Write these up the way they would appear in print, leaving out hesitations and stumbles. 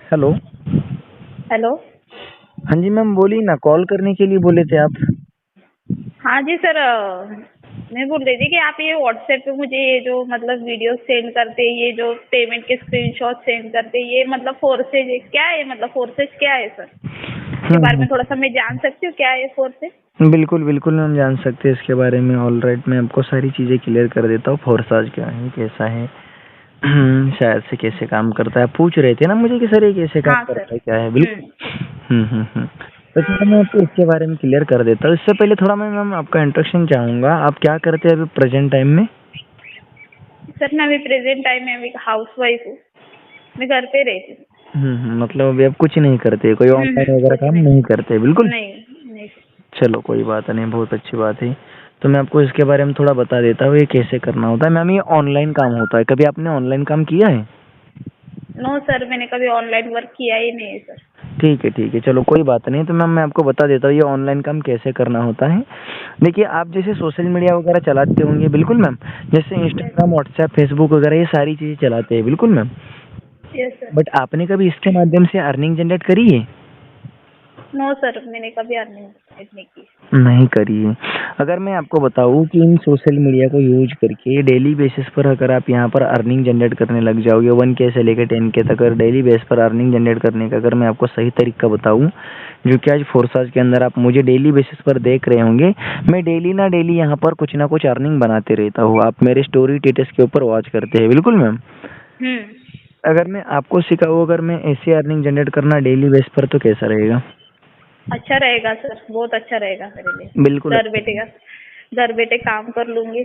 Hello. Hello. हाँ जी ma'am, बोलिए ना, कॉल करने के लिए बोले थे आप। हाँ जी सर, मैं बोल रही थी कि आप ये व्हाट्सएप पे मुझे ये जो मतलब वीडियो सेंड करते हैं, ये जो पेमेंट के स्क्रीनशॉट सेंड करते हैं, ये मतलब फोर्सेज क्या है? मतलब फोर्सेज क्या है सर? इसके बारे में हम्म। थोड़ा सा मैं जान सकती हूँ क्या है फोर्सेज? बिल्कुल बिल्कुल मैम, जान सकते हैं इसके बारे में। ऑल राइट, मैं आपको सारी चीज़ें क्लियर कर देता हूँ। फोर्साज क्या है, कैसा है, शायद से कैसे काम करता है। आप पूछ रहे थे ना मुझे कि सर ये कैसे काम हाँ सर। करता है, क्या है। बिल्कुल। तो चलो मैं आपको इसके बारे में क्लियर कर देता हूँ। इससे पहले थोड़ा मैं मैम आपका इंट्रोडक्शन चाहूँगा। आप क्या करते हैं अभी प्रेजेंट टाइम में? सर मैं अभी प्रेजेंट टाइम में अभी हाउस वाइफ हूँ। मैं घर पे रहती हूँ। मतलब अभी आप कुछ नहीं करते, कोई ऑनलाइन वगैरह कुछ काम नहीं। नहीं करते? बिल्कुल। नहीं नहीं सर। चलो कोई बात नहीं, बहुत अच्छी बात है। तो मैं आपको इसके बारे में थोड़ा बता देता हूँ, ये कैसे करना होता है। मैम ये ऑनलाइन काम होता है। कभी आपने ऑनलाइन काम किया है? नो सर, मैंने कभी ऑनलाइन वर्क किया ही नहीं है सर। ठीक है, चलो कोई बात नहीं। तो मैम मैं आपको बता देता हूँ ये ऑनलाइन काम कैसे करना होता है। देखिए, आप जैसे सोशल मीडिया वगैरह चलाते होंगे, बिल्कुल मैम, जैसे इंस्टाग्राम, व्हाट्सएप, फेसबुक वगैरह, ये सारी चीज़ें चलाते हैं, बिल्कुल मैम। Yes sir. बट आपने कभी इसके माध्यम से अर्निंग जनरेट करी है? नो सर, मैंने कभी अर्निंग नहीं की। नहीं करी है। अगर मैं आपको बताऊँ कि इन सोशल मीडिया को यूज़ करके डेली बेसिस पर अगर आप यहाँ पर अर्निंग जनरेट करने लग जाओगे, 1K से लेकर 10K तक, अगर डेली बेस पर अर्निंग जनरेट करने का अगर मैं आपको सही तरीका बताऊँ, जो कि आज फोर्साज के अंदर आप मुझे डेली बेसिस पर देख रहे होंगे, मैं डेली ना डेली यहाँ पर कुछ ना कुछ अर्निंग बनाते रहता हूँ। आप मेरे स्टोरी टेटस के ऊपर वॉच करते हैं, बिल्कुल मैम। हम्म। अगर मैं आपको सिखाऊँ, अगर मैं ऐसे अर्निंग जनरेट करना डेली बेस पर, तो कैसा रहेगा? अच्छा रहेगा सर, बहुत अच्छा रहेगा मेरे लिए। बिल्कुल घर अच्छा। बैठे का, घर बैठे काम कर लूंगी।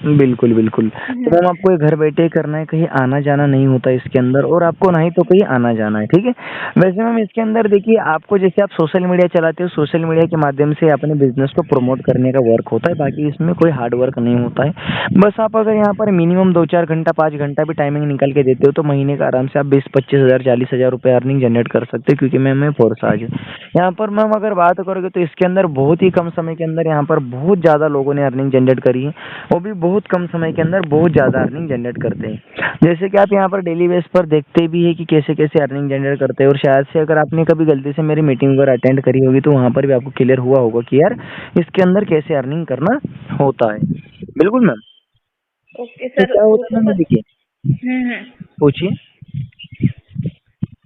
बिल्कुल, बिल्कुल। तो हम्म। मैम आपको ये घर बैठे ही करना है, कहीं आना-जाना नहीं होता इसके अंदर, और आपको ना ही तो कहीं आना-जाना है, ठीक है? वैसे मैम इसके अंदर देखिए, आपको जैसे आप सोशल मीडिया चलाते हो, सोशल मीडिया के माध्यम से अपने बिज़नेस को प्रमोट करने का वर्क होता है, बाकी इसमें कोई हार्ड वर्क नहीं होता है। बस आप अगर यहाँ पर मिनिमम 2-4 घंटा, 5 घंटा भी टाइमिंग निकाल के देते हो, तो महीने का आराम से आप 20-25 हज़ार, 40 हज़ार रुपए अर्निंग जनरेट कर सकते हो, क्योंकि मैम मैं फोर्साज है। यहाँ पर मैम अगर बात करोगे तो इसके अंदर बहुत ही कम समय के अंदर यहाँ पर बहुत ज़्यादा लोगों ने अर्निंग जनरेट करी है। वो भी बहुत कम समय के अंदर बहुत ज़्यादा अर्निंग जनरेट करते हैं। जैसे कि आप यहाँ पर डेली बेस पर देखते भी है कि कैसे-कैसे अर्निंग जनरेट करते हैं, और शायद से अगर आपने कभी गलती से मेरी मीटिंग वगैरह अटेंड करी होगी, तो वहाँ पर भी आपको क्लियर हुआ होगा कि यार इसके अंदर कैसे अर्निंग करना होता है। बिल्कुल मैम। ओके तो सर, क्या वो होता तो है मैम, देखिए, हम्म। पूछिए।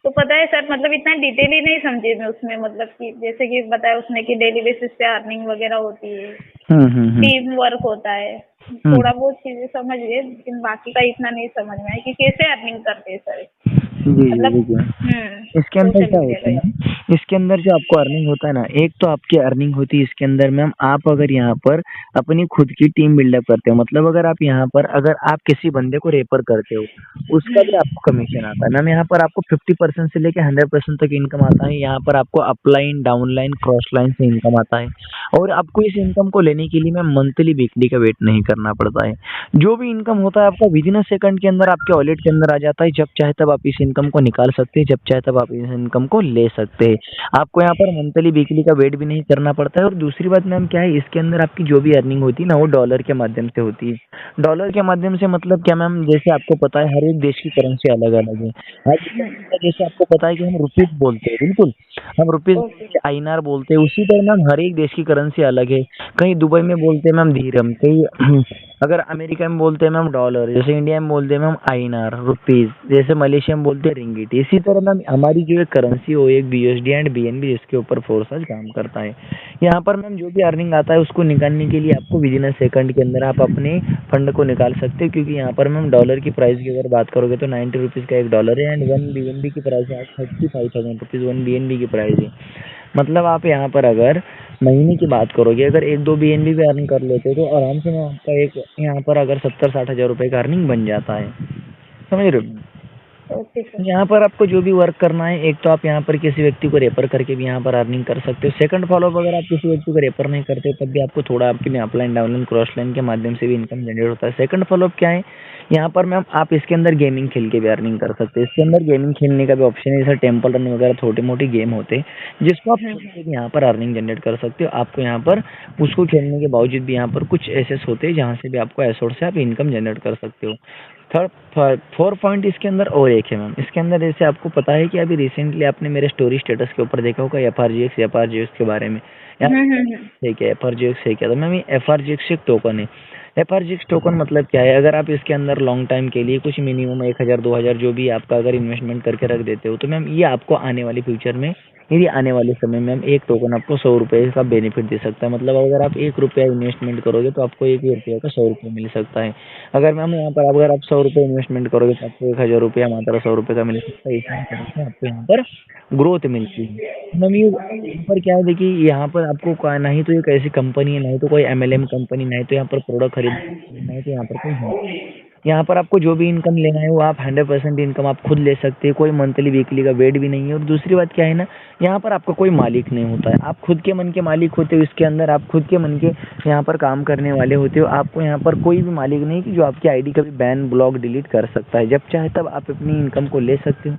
तो पता है सर, मतलब इतना डिटेल ही नहीं समझी मैं उसमें, मतलब कि जैसे कि बताया उसने कि डेली बेसिस पे अर्निंग वगैरह होती है, हुँ। टीम वर्क होता है। हुँ। थोड़ा बहुत चीजें समझ गए, लेकिन बाकी का इतना नहीं समझ में आया कि कैसे अर्निंग करते हैं सर। जी, मतलब देखिए, इसके अंदर सोशल क्या मीडिया होता का है ही। ना, इसके अंदर जो आपको अर्निंग होता है ना, एक तो आपकी अर्निंग होती है इसके अंदर मैम, आप अगर यहाँ पर अपनी खुद की टीम बिल्डअप करते हो, मतलब अगर आप यहाँ पर अगर आप किसी बंदे को रेफर करते हो, उसका भी हम्म। आपको कमीशन आता है। मैम यहाँ पर आपको 50% से लेके 100% तक इनकम आता है। यहाँ पर आपको अपलाइन, डाउनलाइन, क्रॉस लाइन से इनकम आता है, और आपको इस इनकम को लेने के लिए मैम मंथली, वीकली का वेट नहीं करना पड़ता है। जो भी इनकम होता है आपका विदिन अ सेकंड के अंदर आपके वॉलेट के अंदर आ जाता है। जब चाहे तब आप इस इनकम को निकाल सकते हैं, जब चाहे तब आप इस इनकम को ले सकते हैं। आपको यहाँ पर मंथली, वीकली का वेट भी नहीं करना पड़ता है। और दूसरी बात मैम क्या है, इसके अंदर आपकी जो भी अर्निंग होती है ना, वो डॉलर के माध्यम से होती है। डॉलर के माध्यम से मतलब क्या मैम, जैसे आपको पता है हर एक देश की करेंसी अलग-अलग है। आज के टाइम में जैसे आपको पता है कि हम रुपीज़ बोलते हैं, बिल्कुल। हम रुपीज़ ओके। बोलते हैं, आईएनआर बोलते हैं, उसी तरह मैम हर एक देश की करेंसी अलग है। कहीं दुबई में बोलते हैं मैम धीरम, कहीं अगर अमेरिका में बोलते हैं मैम डॉलर, जैसे इंडिया में बोलते हैं मैम आईएनआर, रुपीज़, जैसे मलेशिया में बोलते हैं रिंगिट। इसी तरह मैम हमारी जो एक करेंसी हो, एक बीएसडी एंड बीएनबी, जिसके ऊपर फोर्सज काम करता है। यहाँ पर मैम जो भी अर्निंग आता है उसको निकालने के लिए आपको विदिन अ सेकंड के अंदर आप अपने फंड को निकाल सकते हो, क्योंकि यहाँ पर मैम डॉलर की प्राइस की अगर बात करोगे तो 90 रुपीज़ का एक डॉलर है, एंड 1 बीएनबी की प्राइस है आज 35,000 रुपीज़ 1 बीएनबी की प्राइस है। मतलब आप यहाँ पर अगर महीने की बात करोगे, अगर 1-2 बीएनबी भी अर्न कर लेते हो, तो आराम से मैम आपका एक यहाँ पर अगर 70-60 हज़ार रुपए का अर्निंग बन जाता है। समझ रहे हो? Okay sir. यहाँ पर आपको जो भी वर्क करना है, एक तो आप यहाँ पर किसी व्यक्ति को रेफर करके भी यहाँ पर अर्निंग कर सकते हो। सेकंड फॉलोअप, अगर आप किसी व्यक्ति को रेफर नहीं करते तब भी आपको थोड़ा आपकी अपलाइन, डाउनलाइन, क्रॉस लाइन के माध्यम से भी इनकम जनरेट होता है। सेकंड फॉलोअप क्या है, यहाँ पर मैम आप इसके अंदर गेमिंग खेल के भी अर्निंग कर सकते हैं। इसके अंदर गेमिंग खेलने का भी ऑप्शन है, जैसे टेम्पल रन वगैरह छोटे मोटे गेम होते हैं, जिसको आप खेल के भी यहाँ पर अर्निंग जनरेट कर सकते हो। आपको यहाँ पर उसको खेलने के बावजूद भी यहाँ पर कुछ एसेस होते हैं, जहाँ से भी आपको एसोर्स से आप इनकम जनरेट कर सकते हो। थर्ड 4 पॉइंट इसके अंदर और एक है मैम। इसके अंदर जैसे आपको पता है कि अभी रिसेंटली आपने मेरे स्टोरी स्टेटस के ऊपर देखा होगा एफआरजीएक्स के बारे में। यार ठीक है, एफआरजीएक्स है क्या? तो मैम ये एफआरजीएक्स एक टोकन है। एफआरजीएक्स टोकन मतलब क्या है? अगर आप इसके अंदर लॉन्ग टाइम के लिए कुछ मिनिमम 1000 2000 जो भी आपका अगर इन्वेस्टमेंट करके रख देते हो, तो मैम ये आपको आने वाले फ्यूचर में, यदि आने वाले समय में एक टोकन आपको 100 रुपये का बेनिफिट दे सकता है। मतलब अगर आप 1 रुपया इन्वेस्टमेंट करोगे तो आपको 1 रुपये का 100 रुपये मिल सकता है। अगर मैम यहाँ पर अगर आप 100 रुपये इन्वेस्टमेंट करोगे तो आपको 1000 रुपया मात्र 100 रुपये का मिल सकता है। इस तरह से आपको यहाँ पर ग्रोथ मिलती है। मैम ये यहाँ पर क्या है, देखिए यहाँ पर आपको ना ही तो एक ऐसी कंपनी है, ना ही तो कोई एमएलएम कंपनी, ना ही तो यहाँ पर प्रोडक्ट खरीद, ना ही तो यहाँ पर कोई, यहाँ पर आपको जो भी इनकम लेना है वो आप 100% इनकम आप खुद ले सकते हैं। कोई मंथली वीकली का वेट भी नहीं है। और दूसरी बात क्या है ना, यहाँ पर आपका कोई मालिक नहीं होता है। आप खुद के मन के मालिक होते हो। इसके अंदर आप खुद के मन के यहाँ पर काम करने वाले होते हो। आपको यहाँ पर कोई भी मालिक नहीं कि जो आपकी आईडी कभी बैन ब्लॉक डिलीट कर सकता है। जब चाहे तब आप अपनी इनकम को ले सकते हो,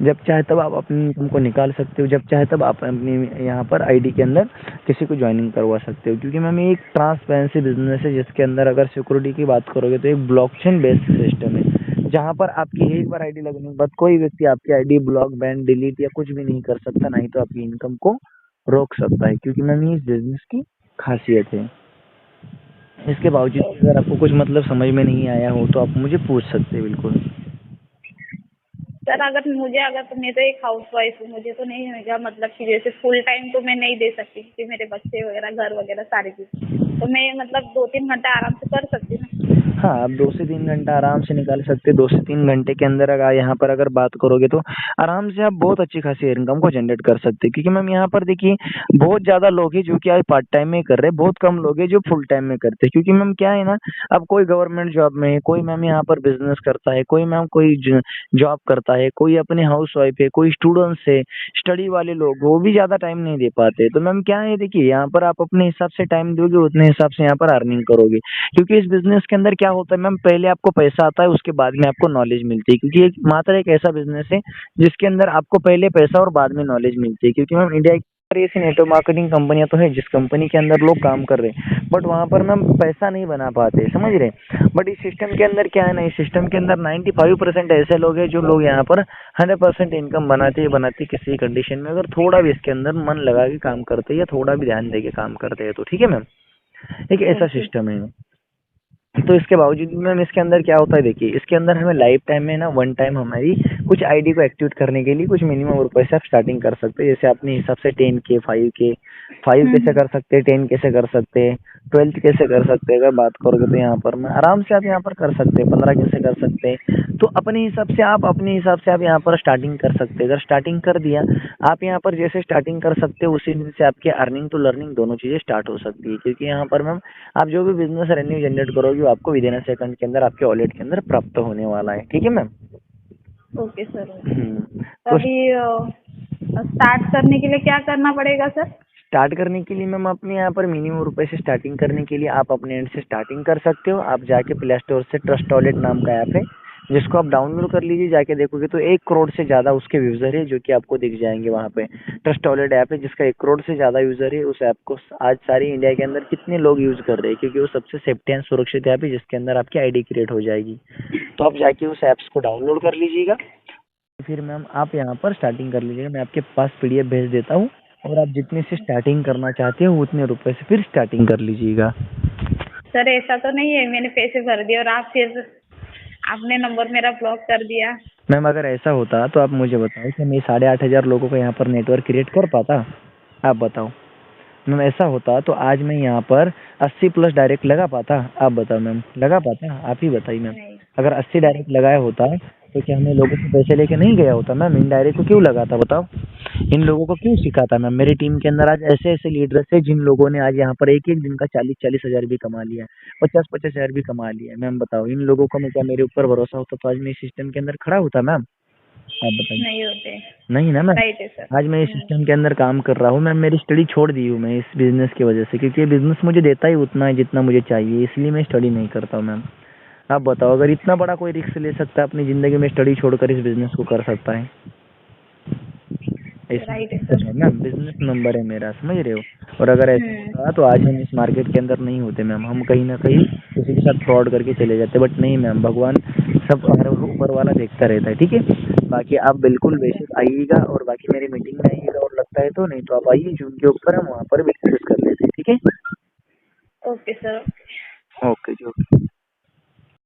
जब चाहे तब आप अपनी इनकम को निकाल सकते हो, जब चाहे तब आप अपनी यहाँ पर आईडी के अंदर किसी को ज्वाइनिंग करवा सकते हो। क्योंकि मैम ये एक ट्रांसपेरेंसी बिजनेस है, जिसके अंदर अगर सिक्योरिटी की बात करोगे तो एक ब्लॉकचेन बेस्ड सिस्टम है, जहाँ पर आपकी एक बार आईडी लगने के बाद कोई व्यक्ति आपकी आईडी ब्लॉक बैन डिलीट या कुछ भी नहीं कर सकता, ना ही तो आपकी इनकम को रोक सकता है। क्योंकि मैम ये इस बिजनेस की खासियत है। इसके बावजूद अगर आपको कुछ मतलब समझ में नहीं आया हो तो आप मुझे पूछ सकते हैं बिल्कुल। सर अगर तो मैं तो एक हाउस वाइफ हूँ, मुझे तो नहीं होगा, मतलब कि जैसे फुल टाइम तो मैं नहीं दे सकती क्योंकि मेरे बच्चे वगैरह घर वगैरह सारी चीज़, तो मैं मतलब 2-3 घंटा आराम से कर सकती हूँ ना। हाँ, आप 2 से 3 घंटा आराम से निकाल सकते हैं। 2 से 3 घंटे के अंदर अगर यहाँ पर अगर बात करोगे तो आराम से आप बहुत अच्छी खासी इनकम को जनरेट कर सकते हैं। क्योंकि मैम यहाँ पर देखिए बहुत ज़्यादा लोग हैं जो कि आज पार्ट टाइम में कर रहे हैं, बहुत कम लोग हैं जो फुल टाइम में करते हैं। क्योंकि मैम क्या है ना, अब कोई गवर्नमेंट जॉब में है, कोई मैम यहाँ पर बिजनेस करता है, कोई मैम कोई जॉब करता है, कोई अपने हाउस वाइफ है, कोई स्टूडेंट्स है, स्टडी वाले लोग वो भी ज़्यादा टाइम नहीं दे पाते। तो मैम क्या है, देखिए यहाँ पर आप अपने हिसाब से टाइम दोगे उतने हिसाब से यहाँ पर अर्निंग करोगे। क्योंकि इस बिजनेस के अंदर क्या होता है मैम, पहले आपको पैसा आता है, उसके बाद में आपको नॉलेज मिलती है। क्योंकि एक मात्र एक ऐसा बिजनेस है जिसके अंदर आपको पहले पैसा और बाद में नॉलेज मिलती है। क्योंकि मैम इंडिया की ऐसी नेटवर्क मार्केटिंग कंपनियां तो है जिस कंपनी के अंदर लोग काम कर रहे हैं, बट वहां पर मैम पैसा नहीं बना पाते, समझ रहे हैं। बट इस सिस्टम के अंदर क्या है ना, इस सिस्टम के अंदर 95% ऐसे लोग हैं जो लोग यहाँ पर 100% इनकम बनाते ही बनाते किसी कंडीशन में, अगर थोड़ा भी इसके अंदर मन लगा के काम करते हैं या थोड़ा भी ध्यान दे के काम करते हैं तो। ठीक है मैम, एक ऐसा ओके। सिस्टम है। तो इसके बावजूद भी मैम इसके अंदर क्या होता है, देखिए इसके अंदर हमें लाइफ टाइम में ना वन टाइम हमारी कुछ आईडी को एक्टिवेट करने के लिए कुछ मिनिमम रुपए से आप स्टार्टिंग कर सकते हैं। जैसे अपने हिसाब से 10K 5K 5 कैसे कर सकते हैं, 10 कैसे कर सकते हैं, 12 कैसे कर सकते हैं। अगर बात करोगे तो यहाँ पर मैं आराम से आप यहाँ पर कर सकते हैं, 15 कैसे कर सकते हैं। तो अपने हिसाब से आप यहाँ पर स्टार्टिंग कर सकते हैं। अगर स्टार्टिंग कर दिया आप यहाँ पर, जैसे स्टार्टिंग कर सकते हो उसी दिन से आपकी अर्निंग टू लर्निंग दोनों चीजें स्टार्ट हो सकती है। क्योंकि यहाँ पर मैम आप जो भी बिजनेस रेवेन्यू जनरेट करोगे वो आपको विदिन अ सेकंड के अंदर आपके वॉलेट के अंदर प्राप्त होने वाला है। ठीक है मैम। Okay sir. तो तो अभी स्टार्ट करने के लिए क्या करना पड़ेगा सर? स्टार्ट करने के लिए मैम अपने यहाँ पर मिनिमम रुपए से स्टार्टिंग करने के लिए आप अपने एंड से स्टार्टिंग कर सकते हो। आप जाके प्ले स्टोर से ट्रस्ट वॉलेट नाम का ऐप है जिसको आप डाउनलोड कर लीजिए। जाके देखोगे तो 1 करोड़ से ज़्यादा उसके यूज़र है जो कि आपको दिख जाएंगे वहाँ पे। ट्रस्ट वॉलेट ऐप है जिसका 1 करोड़ से ज़्यादा यूज़र है। उस ऐप को आज सारी इंडिया के अंदर कितने लोग यूज़ कर रहे हैं, क्योंकि वो सबसे सेफ्टी एंड सुरक्षित ऐप है जिसके अंदर आपकी आईडी क्रिएट हो जाएगी। तो आप जाके उस ऐप्स को डाउनलोड कर लीजिएगा। फिर मैम आप यहाँ पर स्टार्टिंग कर लीजिएगा। मैं आपके पास पीडीएफ भेज देता हूँ और आप जितने से स्टार्टिंग करना चाहते हो उतने रुपए से फिर स्टार्टिंग कर लीजिएगा। सर ऐसा तो नहीं है मैंने पैसे भर दिए और आपने नंबर मेरा ब्लॉक कर दिया? मैम अगर ऐसा होता तो आप मुझे बताओ कि मैं 8,500 लोगों का यहाँ पर नेटवर्क क्रिएट कर पाता? आप बताओ। मैम ऐसा होता तो आज मैं यहाँ पर 80 प्लस डायरेक्ट लगा पाता? आप बताओ मैम, लगा पाता? आप ही बताइए मैम। नहीं। अगर 80 डायरेक्ट लगाया होता तो क्या मैं लोगों से पैसे लेके नहीं गया होता मैम? इनडायरेक्ट को क्यों लगाता बताओ? इन लोगों को क्यों सिखाता मैम? मेरी टीम के अंदर आज ऐसे ऐसे लीडर्स है जिन लोगों ने आज यहाँ पर एक एक दिन का 40-40 हज़ार भी कमा लिया है, 50-50 हज़ार भी कमा लिया है। मैम बताओ, इन लोगों को मैं क्या मेरे ऊपर भरोसा होता तो आज मैं इस सिस्टम के अंदर खड़ा होता मैम? आप बताइए। नहीं होते। नहीं ना मैम। राइट है सर। आज मैं इस सिस्टम के अंदर काम कर रहा हूँ मैम। मेरी स्टडी छोड़ दी हूँ मैं इस बिजनेस की वजह से, क्योंकि ये बिजनेस मुझे देता ही उतना है जितना मुझे चाहिए, इसलिए मैं स्टडी नहीं करता हूँ मैम। आप बताओ, अगर इतना बड़ा कोई रिस्क ले सकता है अपनी ज़िंदगी में, स्टडी छोड़कर इस बिजनेस को कर सकता है? राइट है सर। मैम बिजनेस नंबर है मेरा, समझ रहे हो। और अगर ऐसा होता तो आज हम इस मार्केट के अंदर नहीं होते मैम, हम कहीं ना कहीं किसी के साथ फ्रॉड करके चले जाते। बट नहीं मैम, भगवान सब हर ऊपर वाला देखता रहता है, ठीक है। बाकी आप बिल्कुल बेशक आइएगा और बाकी मेरी मीटिंग में आइएगा, और लगता है तो, नहीं तो आप आइए जून के ऊपर, हम वहाँ पर भी डिस्कस कर लेते हैं, ठीक है। Okay sir. ओके जी, ओके।